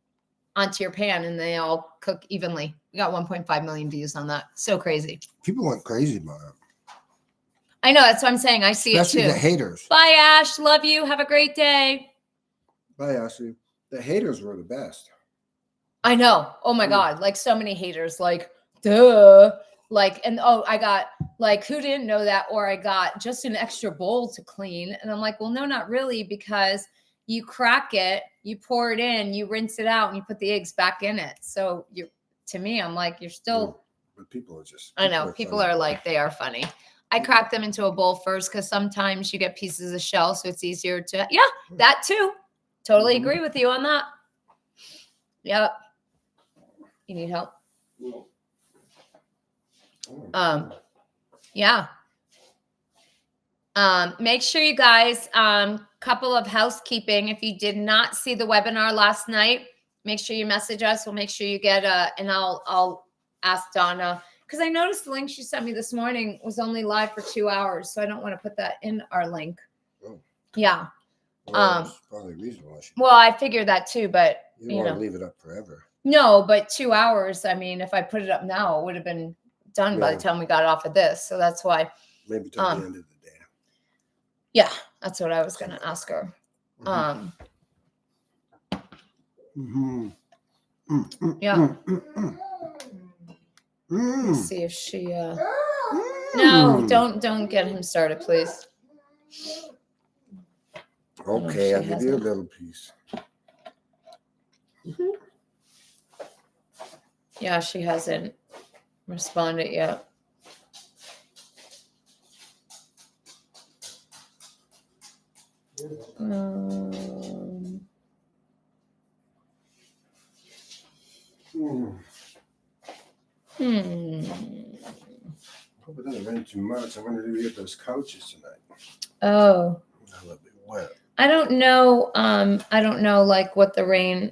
onto your pan and they all cook evenly. We got 1.5 million views on that. So crazy. People went crazy about it. I know. That's what I'm saying. I see Especially it too. The haters. Bye, Ash. Love you. Have a great day. Bye, Ashley. The haters were the best. I know. Oh my God. Like so many haters, like, duh. Like, and I got like, who didn't know that? Or I got just an extra bowl to clean. And I'm like, well, no, not really, because you crack it, you pour it in, you rinse it out, and you put the eggs back in it. So to me, I'm like, you're still but people are just. I know people are like, they are funny. I crack them into a bowl first because sometimes you get pieces of shell, so it's easier to. Yeah, that too. Totally agree with you on that. Yep. You need help? Yeah. Make sure you guys, couple of housekeeping. If you did not see the webinar last night, make sure you message us. We'll make sure you get and I'll ask Donna, because I noticed the link she sent me this morning was only live for 2 hours. So I don't want to put that in our link. Oh. Yeah. Well, that's probably reasonable. Well, I figured that too, but you don't want to leave it up forever. No, but 2 hours. I mean, if I put it up now, it would have been done by the time we got off of this. So that's why. Maybe till the end of the day. Yeah, that's what I was going to ask her. Yeah. Let's see if she. No, don't get him started, please. Okay, I'll give you a little piece. Yeah, she hasn't responded yet. Hope it doesn't rain too much. I wonder if we get those couches tonight. Oh. A little bit wet. I don't know. I don't know like what the rain,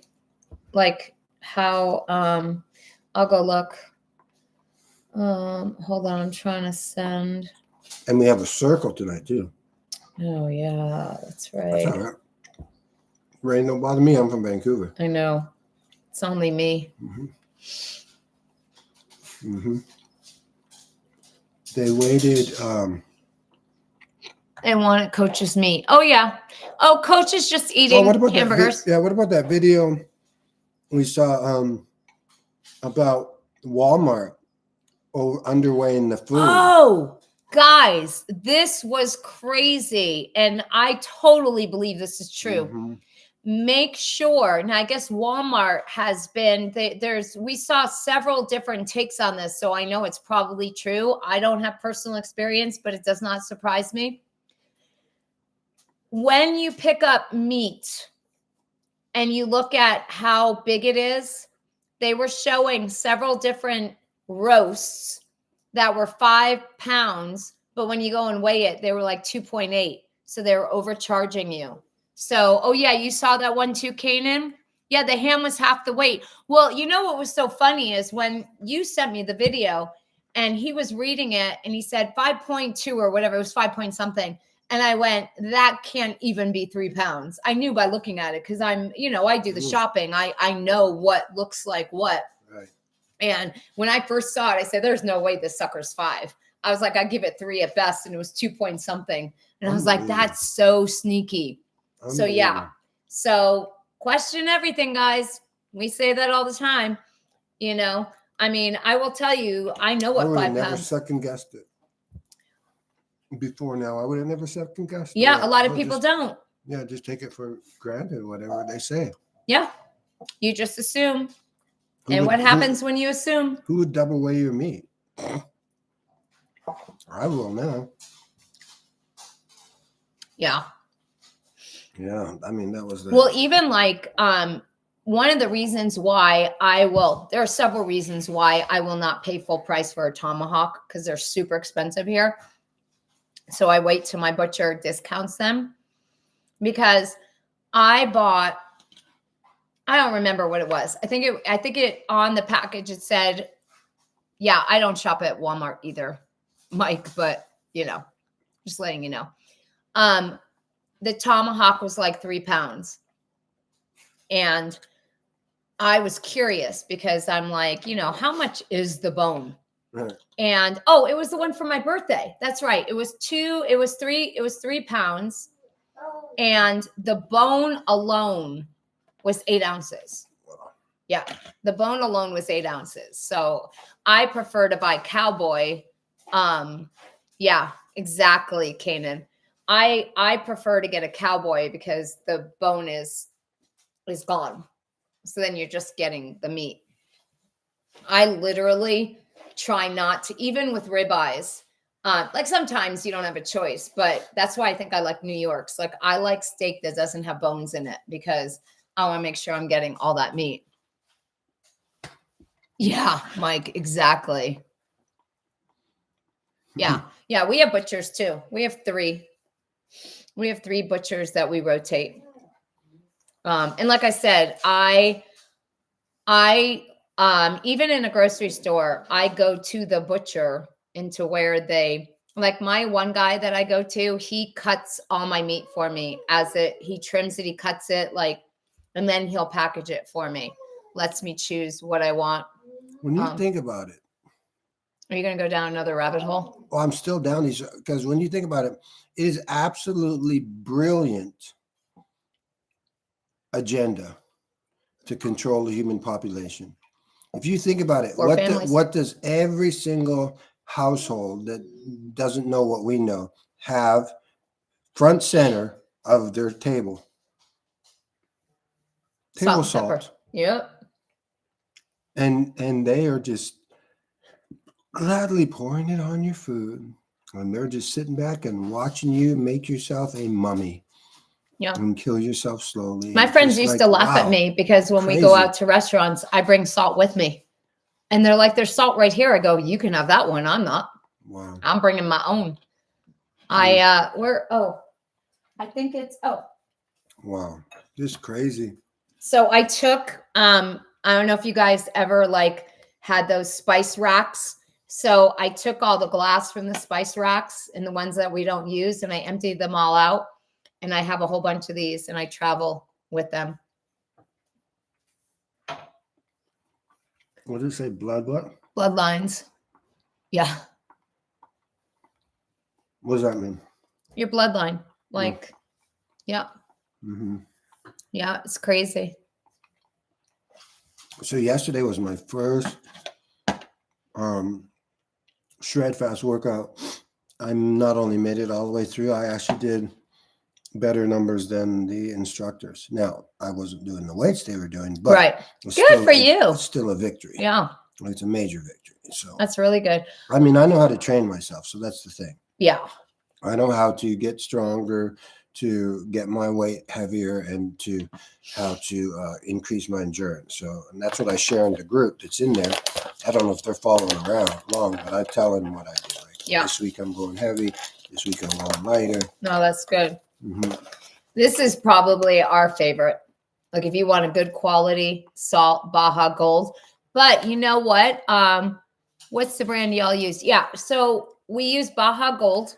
like how. I'll go look. Hold on. I'm trying to send. And we have a circle tonight too. Oh yeah, that's right. That's all right. Rain don't bother me. I'm from Vancouver. I know. It's only me. They waited. They wanted Coach's meat. Oh yeah. Oh, Coach is just eating hamburgers. What about that video we saw about Walmart underweighing the food? Oh, guys, this was crazy, and I totally believe this is true. Make sure. Now, I guess Walmart has been we saw several different takes on this, so I know it's probably true. I don't have personal experience, but it does not surprise me. When you pick up meat and you look at how big it is, they were showing several different roasts that were 5 pounds, but when you go and weigh it, they were like 2.8. So they were overcharging you. So, oh yeah, you saw that one too, Kanan? Yeah, the ham was half the weight. Well, you know what was so funny is when you sent me the video and he was reading it and he said 5.2 or whatever, it was 5 point something. And I went, that can't even be 3 pounds. I knew by looking at it because I do the shopping. I know what looks like what. Right. And when I first saw it, I said, there's no way this sucker's 5. I was like, I give it 3 at best. And it was 2 point something. And I was like, that's so sneaky. So yeah. So question everything, guys. We say that all the time. I mean, I will tell you, I know what 5 pounds. I never second guessed it. Before now, I would have never second guessed it. Yeah, a lot of people don't. Yeah, just take it for granted, whatever they say. Yeah, you just assume. What happens when you assume? Who would double weigh your meat? I will now. Yeah. Yeah, I mean, that was well, even like one of the reasons why there are several reasons why I will not pay full price for a tomahawk because they're super expensive here. So I wait till my butcher discounts them because I don't remember what it was. I think it on the package, it said, yeah, I don't shop at Walmart either, Mike, but just letting you know. The tomahawk was like 3 pounds. And I was curious because I'm like, how much is the bone? Right. And it was the one for my birthday. That's right. It was 3 pounds. And the bone alone was 8 ounces. Wow. Yeah. The bone alone was 8 ounces. So I prefer to buy cowboy. Yeah, exactly, Kanan. I prefer to get a cowboy because the bone is gone. So then you're just getting the meat. I literally try not to, even with ribeyes. Like sometimes you don't have a choice, but that's why I think I like New York's. Like I like steak that doesn't have bones in it because I want to make sure I'm getting all that meat. Yeah, Mike, exactly. Yeah. Yeah, we have butchers too. We have 3. We have 3 butchers that we rotate. And like I said, I even in a grocery store, I go to the butcher into where they, like my one guy that I go to, he cuts all my meat for me he trims it, he cuts it and then he'll package it for me. Lets me choose what I want. When you think about it, are you going to go down another rabbit hole? well, I'm still down these because when you think about it, it is absolutely brilliant agenda to control the human population. If you think about it, what does every single household that doesn't know what we know have front center of their table? Table salt. Yep. And they are just gladly pouring it on your food. And they're just sitting back and watching you make yourself a mummy. Yeah. And kill yourself slowly. My friends used to laugh at me because when we go out to restaurants, I bring salt with me. And they're like, there's salt right here. I go, you can have that one. I'm not. Wow. I'm bringing my own. I think it's, wow. Just crazy. So I took, I don't know if you guys ever had those spice racks. So I took all the glass from the spice racks and the ones that we don't use, and I emptied them all out. And I have a whole bunch of these, and I travel with them. What does it say? What? Bloodlines. Yeah. What does that mean? Your bloodline. Yeah. Mm-hmm. Yeah, it's crazy. So yesterday was my first shred fast workout. I not only made it all the way through, I actually did better numbers than the instructors. Now, I wasn't doing the weights they were doing, but right. Good for you. It's still a victory. Yeah. It's a major victory. So that's really good. I mean, I know how to train myself, so that's the thing. Yeah. I know how to get stronger, to get my weight heavier, and to how to increase my endurance. So, and that's what I share in the group that's in there. I don't know if they're following along, but I tell them what I do. This week I'm going heavy. This week I'm going lighter. No, that's good. Mm-hmm. This is probably our favorite. Like if you want a good quality salt, Baja Gold. But you know what? What's the brand y'all use? Yeah. So we use Baja Gold.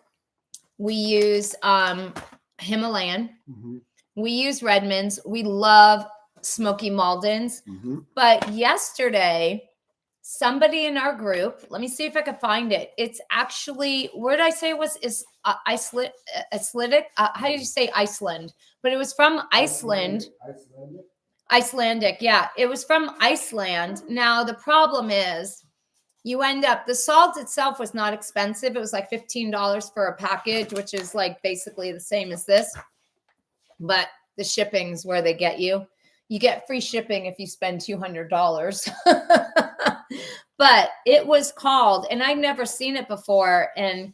We use Himalayan. Mm-hmm. We use Redmond's. We love Smoky Maldon's. Mm-hmm. But yesterday, somebody in our group, let me see if I can find it. It's actually, where did I say it was? Is Icelandic? How did you say Iceland? But it was from Iceland. Icelandic. Yeah. It was from Iceland. Now, the problem is you end up, the salt itself was not expensive. It was like $15 for a package, which is like basically the same as this. But the shipping's where they get you. You get free shipping if you spend $200. But it was called, and I'd never seen it before. And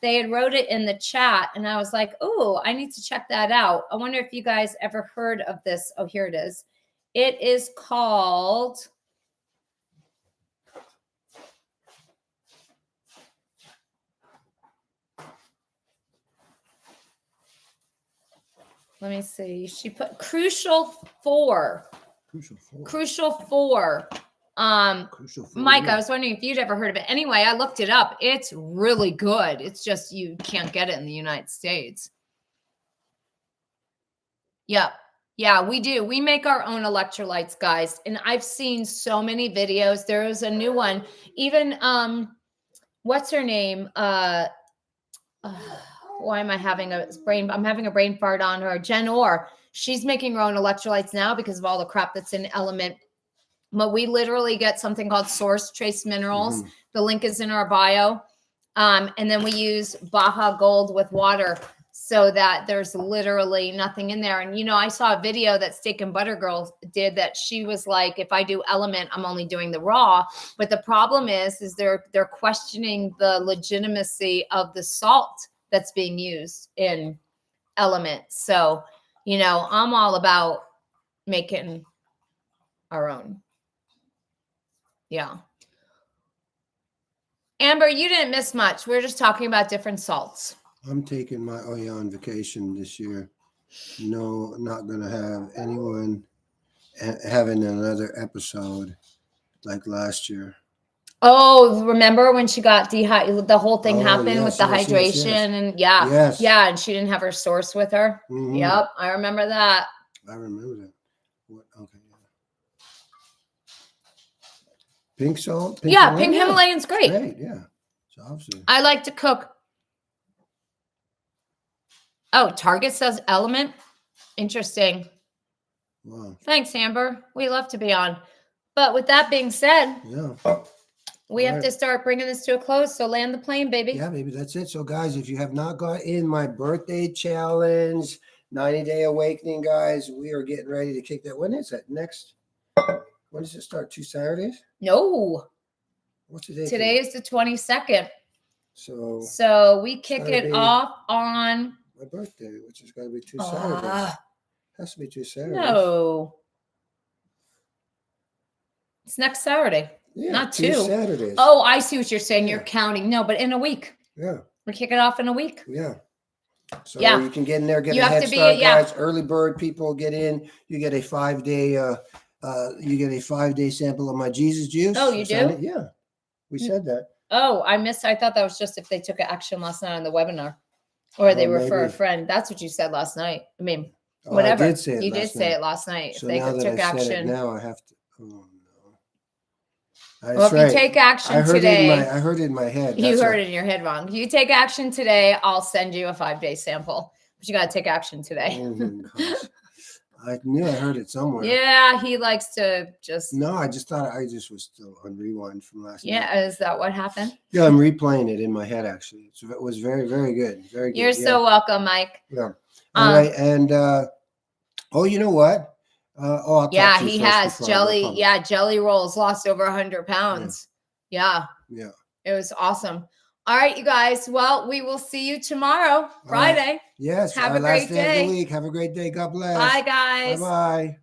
they had wrote it in the chat. And I was like, oh, I need to check that out. I wonder if you guys ever heard of this. Oh, here it is. It is called... Let me see. She put Crucial 4. Crucial 4. Mike, I was wondering if you'd ever heard of it. Anyway, I looked it up. It's really good. It's just you can't get it in the United States. Yeah. Yeah, we do. We make our own electrolytes, guys. And I've seen so many videos. There was a new one. Even what's her name? Why am I having I'm having a brain fart on her. Jen Orr. She's making her own electrolytes now because of all the crap that's in Element. But we literally get something called Source Trace Minerals. Mm-hmm. The link is in our bio. And then we use Baja Gold with water. so that there's literally nothing in there. And, I saw a video that Steak and Butter Girl did that she was like, if I do element, I'm only doing the raw. But the problem is they're questioning the legitimacy of the salt that's being used in element. So, I'm all about making our own. Yeah. Amber, you didn't miss much. We were just talking about different salts. I'm taking my on vacation this year. No, not gonna have anyone having another episode like last year. Oh, remember when she got dehydrated? The whole thing happened yes, with the yes, hydration, yes. and Yes. yeah, and she didn't have her source with her. Mhm. Yep, I remember that. I remember that. What? Okay. Pink salt. Pink Himalayan's great. Great, yeah. So obviously, I like to cook. Oh, Target says element. Interesting. wow. Thanks, Amber. We love to be on. But with that being said, Yeah. we have to start bringing this to a close. So land the plane, baby. Yeah, baby, that's it. So, guys, if you have not got in my birthday challenge, 90-day awakening, guys, we are getting ready to kick that. When is that? When does it start? 2 Saturdays? No. What's the day? Today is the 22nd. So we kick it off on my birthday, which is going to be 2 Saturdays. Has to be 2 Saturdays. No. It's next Saturday. Yeah, not 2 2 Saturdays. Oh, I see what you're saying. Yeah. You're counting. No, but in a week. Yeah. We kick it off in a week. Yeah. So Yeah. you can get in there, get You a have head to be- start, yeah. guys. Early bird people get in. You get a 5-day sample of my Jesus juice. Oh, you do? Yeah. We said that. Oh, I missed. I thought that was just if they took action last night on the webinar, or they refer a maybe. friend. That's what you said last night. I mean, Oh, whatever. I did say it You last did say night. it last night. So if they now that took I said it, action. now I have to. Oh no. That's Well, if right. you take action I heard today, I heard it in my head. you heard it in your head wrong. If you take action today, I'll send you a 5-day sample. But you got to take action today. Oh my gosh. I knew I heard it somewhere. Yeah, he likes to just. No, I just thought I just was still on rewind from last night. Yeah, is that what happened? Yeah, I'm replaying it in my head actually. So it was very, very good. Very good. You're so welcome, Mike. Yeah. Anyway, and you know what? I'll yeah, talk to you he first has before I go jelly. public. Yeah, jelly rolls lost over 100 pounds. Yeah. Yeah. It was awesome. All right, you guys. Well, we will see you tomorrow, Friday. Yes. Have a last great day of day. the week. Have a great day. God bless. Bye, guys. Bye-bye.